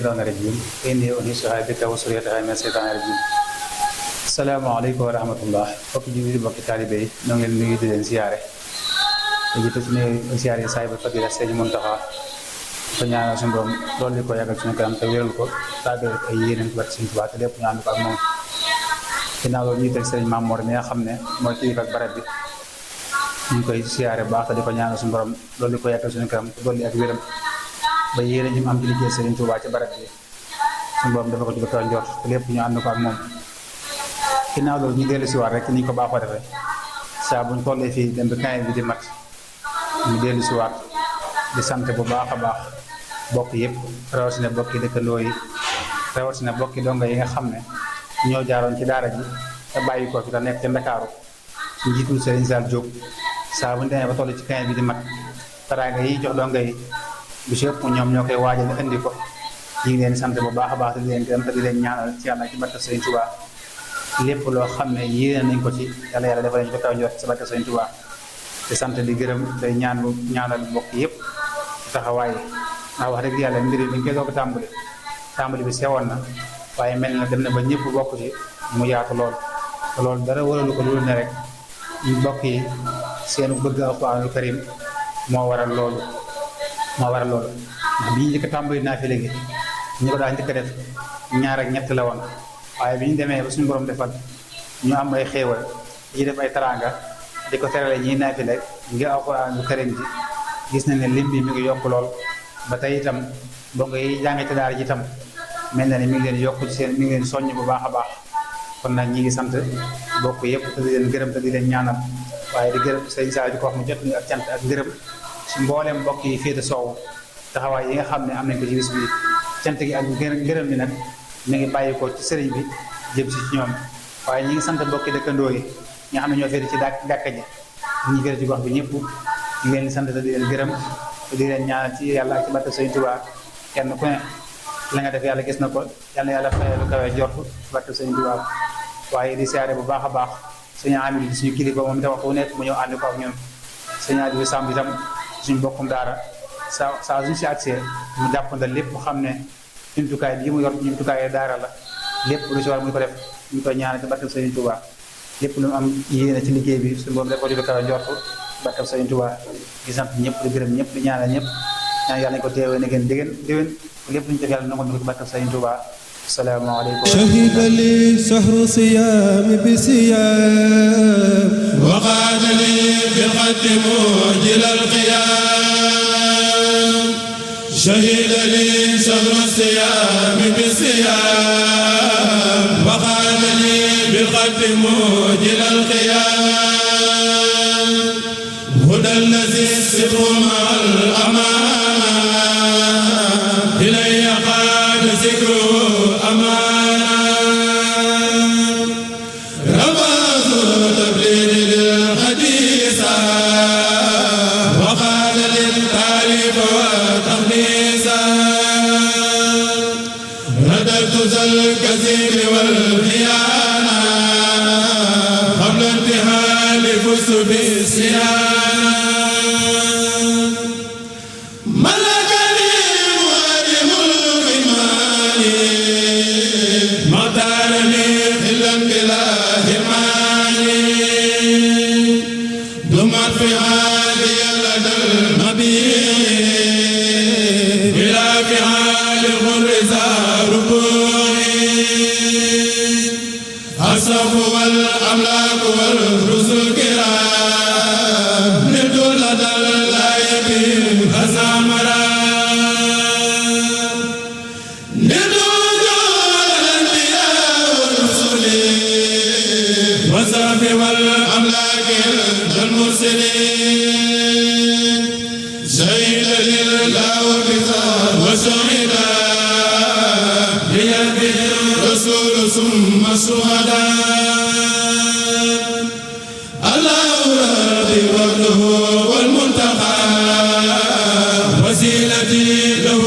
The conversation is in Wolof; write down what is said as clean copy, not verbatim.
الشيطان الرجيم إني أنيسها بك وسريتها من الشيطان الرجيم. Assalamualaikum warahmatullah. Mbokki jullit mbokki taalibe yi ñoo ngi leen nuyu di leen ziare te jiitu ci nuyu ziare Saahibul Fadila Sëriñ Muntaxa ko ñaanal suñu borom loolu li ko yàggal suñu kanam te wéral ko tàggal ay yéeneen ci barke Sëriñ Tuubaa te lépp ñu ànd ko ak moom. Ginnaaw loolu ñuy teg Sëriñ Maam Mor mi nga xam ne mooy kilifa ak barab bi ñu ngi koy ziare baax te di ko ñaanal suñu borom loolu li ko yàggal suñu kanam te dolli ak wéram ba yéeneen ñi mu am ci liggéey Sëriñ Tuubaa ci barab bi suñu borom dafa ko ci lu kaw njort te lépp ñu ànd ko ak moom. Ginnaaw loolu ñu dellu si waat rek ni ñu ko baaxoo defee saa bu ñu tollee fii dem ba kaay bi di mat ñu dellu si waat di sant bu baax a baax bokk yëpp rawatina bokki dëkkandoo yi rawatina bokki donga yi nga xam ne ñoo jaaroon ci daara ji te bàyyi ko fi te nekk ca Ndakaaru su njiitul Serigne Sall Diop saa bu ñu demee ba toll ci kaay bi di mat taraanga yi jox donga yi bu si ëpp ñoom ñoo koy waajal indi ko ñu ngi leen sant bu baax a baax te di leen gërëm te di leen ñaanal ci yàlla ci barke Serigne Touba lépp loo xam ne yéene nañ ko ci yàlla defal nañ ko kaw njort ci barke Sëriñ Tuubaa te sant di gërëm te ñaanal mbokk yëpp taxawaay ndax wax dëgg yàlla mbir mi ñu koy doog a tàmbali bi sewoon na waaye mel na dem na ba ñëpp bokk ci mu yaatu lool te loolu dara waralu ko lu ne rek ñu mbokk yi seenu bëgg Alxuraanul Karim moo waral loolu ndax bi ñu njëkk a tàmbali naa fi léegi ñu ko daa njëkk a def 2 ak 3 la woon waaye bi ñu demee ba suñu borom defal ñu am ay xéewal yi def ay taraanga di ko terale ñi naafile ngir Alxuraanul Karim ji gis nañ ne lim bi mi ngi yokk lool ba tey itam ndongo yi jànge ci daara ji itam mel na ni mi ngi leen yokk ci seen mi ngi leen soññ bu baax a baax kon nag ñi ngi sant bokk yëpp te di leen gërëm te di leen ñaanal waaye di gërëm sëñ Saa di ko wax mu jot ñu ak cant ak ngërëm ci mboolem mbokk yi féete soow taxawaay yi nga xam ne am nañ ko ci bis bi cant gi ak ngërëm bi nag mi ngi bàyyi ko ci sëriñ bi jëm si ci ñoom waaye ñi ngi sant mbokki dëkkandoo yi ñi nga xam ne ñoo féete ci jàkka ji ñi féete ci gox bi ñëpp ñu ngi leen di sant te di leen gërëm te di leen ñaanal ci yàlla ak ci barke Sëriñ Tuubaa kenn ku ne la nga def yàlla gis na ko yàlla yàlla fayal lu kawee jort ci barke Sëriñ Tuubaa waaye di siyaare bu baax a baax suñu amil di suñu kilifa moom itam waxtu nekk mu ñëw ànd ko ak ñun suñu adi sàmm itam suñu bokkum daara saa suñu si accès mu jàppandal lépp xam ne jumtukaay bi mu yor jumtukaay daara la lépp lu si war mu ko def ñu koy ñaanal ci barkeb Sëriñ Tuubaa lépp lu mu am yéene ci liggéey bi suñu boobu def ko di kaw njort barkeb Sëriñ Tuubaa di sant ñëpp di gërëm ñëpp di ñaanal ñëpp ñaan yàlla nañu ko teewee ne ngeen déwén lépp lu ñu def yàlla na ko ci barkeb Sëriñ Tuubaa asalaamaaleykum shahida li sahru siyaami bi siyaam wa qaada li bil xatti mujilal qiyaam shahida li sahru siyaami bi siyaam wa qaada li bil xatti mujilal qiyaam huda allazi sidqu ma'al amaan ilayya qaada zikru الكثير والخيانة قبل انتهاء الكتب الصيانة ملكني مؤلم الإيمان مطارني إلا بلا هماني دمت في حالي لدى النبي بلا في حال الغرزة الصف والأملاك والرسل الكرام نبدو لدى اللايب أسامرا نبدو جول الأنبياء والرسل والصف والأملاك والمرسلين شهد لله بذا وشهد بيده الرسول ثم الشهداء الله ربي وابنه والمنتقى وسيلتي له